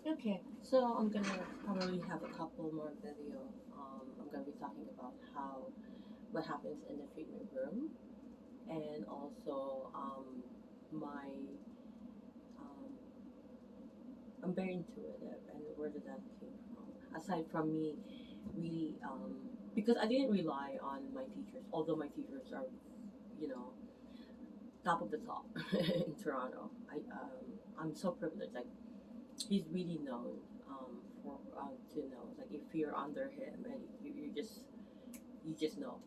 Okay, so I'm gonna probably have a couple more video. I'm gonna be talking about how what happens in the treatment room, and also my um, I'm very intuitive, and where did that came from? Aside from me, really, because I didn't rely on my teachers, although my teachers are, you know, top of the top in Toronto. I'm so privileged. Like he's really known for to know. Like if you're under him and you just know,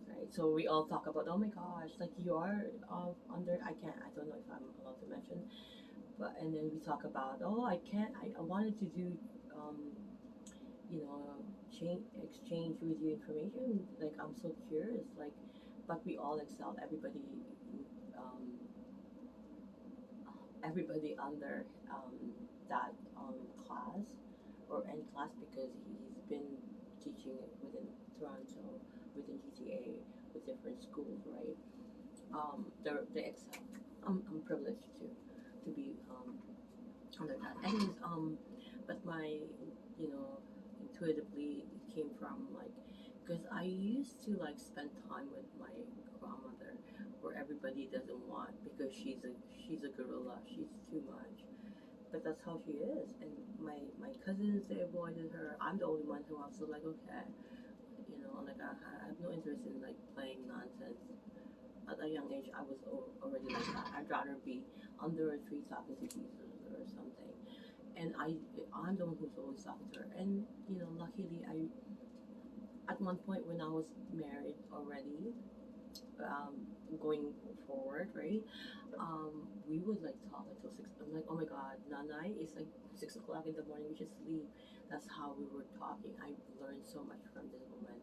right? So we all talk about, oh my gosh, like you are under. I don't know if I'm allowed to mention, but and then we talk about, oh, I can't. I wanted to do, um, you know, exchange with you information. Like I'm so curious. Like, but we all excel. Um, everybody under that class or any class because he's been teaching within Toronto, within GTA, with different schools, right? They excel. I'm privileged to be under that. Anyways, but my intuitively came from like because I used to like spend time with my grandmother, where everybody doesn't want because she's a gorilla. She's too much, but that's how she is. And my cousins, they avoided her. I'm the only one who was so like, okay, like I have no interest in like playing nonsense. At a young age, I was already like that. I'd rather be under a tree talking to Jesus or something. And I'm the one who's always talking to her. And luckily, I at one point when I was married already, um, going forward, right? We would like talk until 6. I'm like, oh my god, Nanai, it's like 6 o'clock in the morning. We should sleep. That's how we were talking. I learned so much from this woman.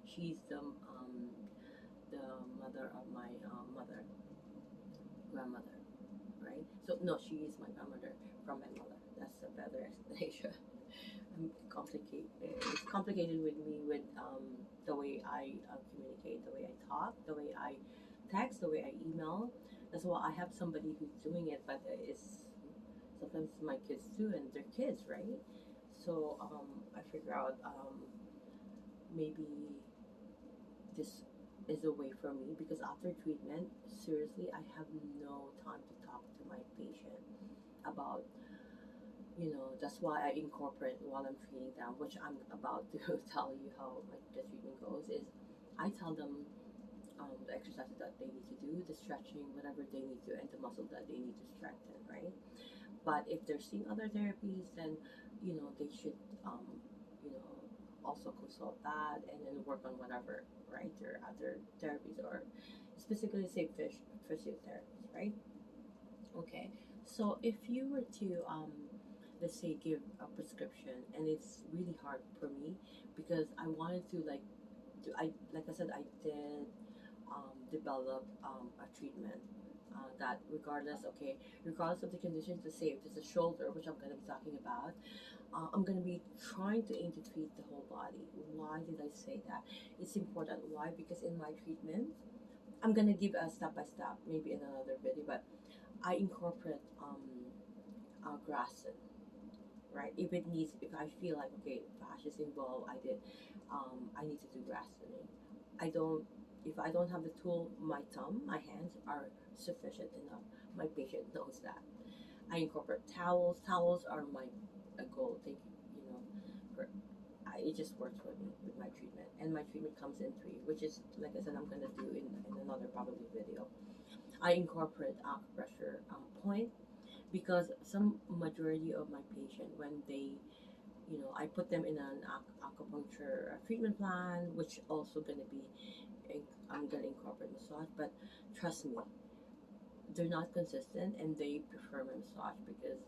She's the mother of my grandmother, right? So no, she is my grandmother from my mother. That's a better explanation. It's complicated with me with the way I communicate, the way I talk, the way I text, the way I email. That's why I have somebody who's doing it, but it's sometimes my kids too, and they're kids, right? So I figure out maybe this is a way for me because after treatment, seriously, I have no time to talk to my patient about that's why I incorporate while I'm treating them, which I'm about to tell you how like the treatment goes. Is I tell them the exercises that they need to do, the stretching, whatever they need to, and the muscle that they need to strengthen, right? But if they're seeing other therapies, then they should um, you know also consult that and then work on whatever, right? Their other therapies or specifically say physiotherapies, right? Okay, so if you were to let's say give a prescription, and it's really hard for me because I wanted to like I said I did develop a treatment that regardless of the conditions, let's say if it's a shoulder, which I'm going to be talking about, I'm going to be trying to aim to treat the whole body. Why did I say that? It's important. Why? Because in my treatment, I'm going to give a step by step, maybe in another video, but I incorporate grasses, right? If I feel like okay, Vash is involved, I need to do grasping. I don't, if I don't have the tool, my hands are sufficient enough. My patient knows that. I incorporate towels. Towels are my a goal. For it just works for me with my treatment, and my treatment comes in three, which is like I said, I'm gonna do in another probably video. I incorporate acupressure point because some majority of my patient when they I put them in an acupuncture treatment plan, which also gonna be I'm gonna incorporate massage. But trust me, they're not consistent and they prefer my massage because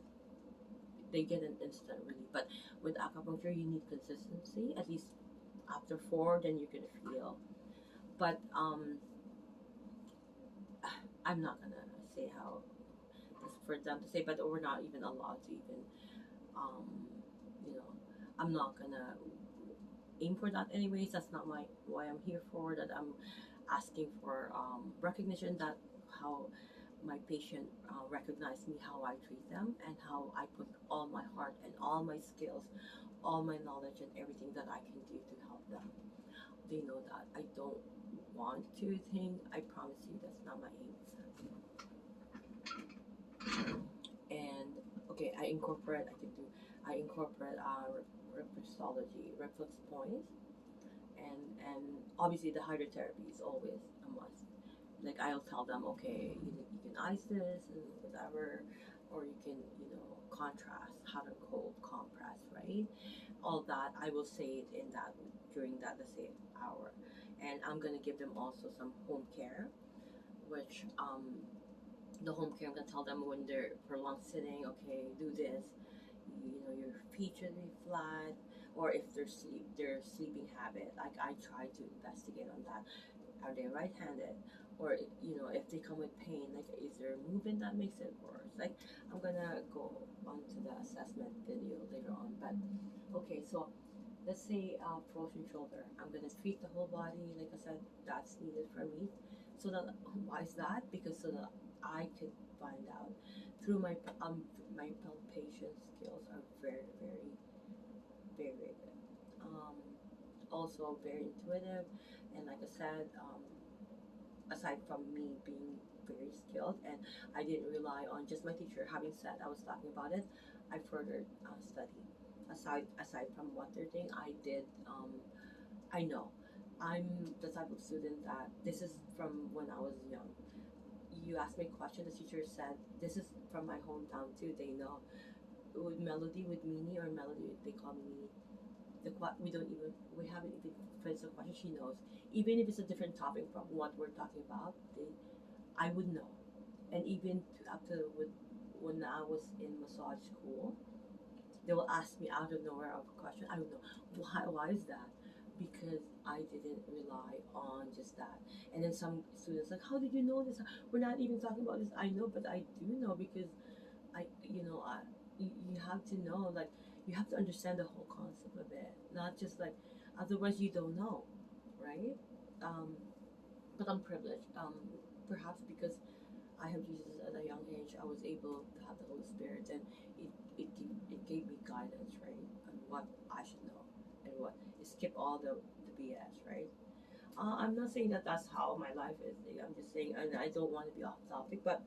they get an instant relief. But with acupuncture, you need consistency. At least after 4, then you're gonna feel. But I'm not gonna say how for them to say, but we're not even allowed to even um, you know, I'm not gonna aim for that anyways. That's not my why I'm here for. That I'm asking for recognition that how my patient recognize me how I treat them and how I put all my heart and all my skills, all my knowledge and everything that I can do to help them. They know that I don't want to think. I promise you, that's not my aim. And okay, I incorporate reflexology, reflex points, and obviously the hydrotherapy is always a must. Like I'll tell them, okay, you can ice this and whatever, or you can contrast, hot and cold compress, right? All that I will say it in that during that, let's say, hour, and I'm gonna give them also some home care, which the home care, I'm gonna tell them when they're prolonged sitting, okay, do this. Your feet should be flat, or if their sleeping habit, like I try to investigate on that. Are they right-handed? Or if they come with pain, like is there a movement that makes it worse? Like I'm gonna go on to the assessment video later on. But okay, so let's say frozen shoulder. I'm gonna treat the whole body. Like I said, that's needed for me. So that why is that? Because so that I could find out through my palpation skills are very very good. Also very intuitive, and like I said, aside from me being very skilled, and I didn't rely on just my teacher having said I was talking about it. I further study aside from what they're doing. I know I'm the type of student that this is from when I was young. You asked me a question, the teacher said this is from my hometown too. They know with Melody, with Mini, or Melody, they call me Mini. We haven't even finished the question. She knows, even if it's a different topic from what we're talking about. I would know, and even up to when I was in massage school, they will ask me out of nowhere of a question. I don't know why is that, because I didn't rely on just that. And then some students like, how did you know this? We're not even talking about this. I know, but I do know because you have to know, like you have to understand the whole concept of it, not just like, otherwise you don't know, right? Um, but I'm privileged. Perhaps because I have Jesus at a young age, I was able to have the Holy Spirit, and it gave me guidance, right, on what I should know and what skip all the BS, right? I'm not saying that that's how my life is. I'm just saying, and I don't want to be off topic, but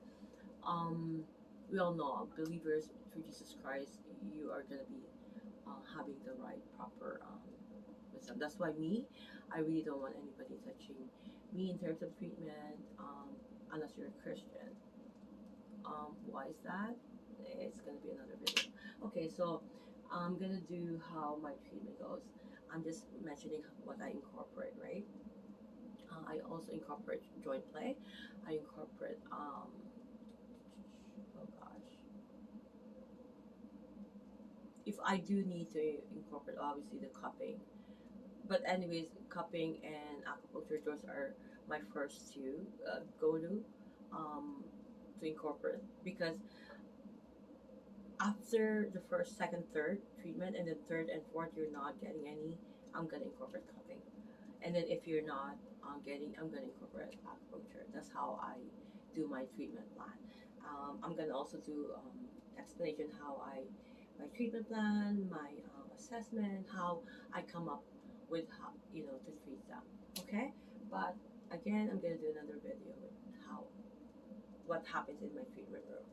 um, we all know believers through Jesus Christ, you are gonna be having the right proper wisdom. That's why I really don't want anybody touching me in terms of treatment, unless you're a Christian. Why is that? It's gonna be another video. Okay, so I'm gonna do how my treatment goes. I'm just mentioning what I incorporate, right? I also incorporate joint play. I incorporate oh gosh, if I do need to incorporate, obviously the cupping. But anyways, cupping and acupuncture, those are my first two go to incorporate, because after the first, second, third treatment, and then third and fourth, you're not getting any, I'm gonna incorporate cupping. And then if you're not I'm gonna incorporate acupuncture. That's how I do my treatment plan. I'm gonna also do explanation how my treatment plan, my assessment, how I come up with how to treat them. Okay, but again, I'm gonna do another video with how what happens in my treatment room.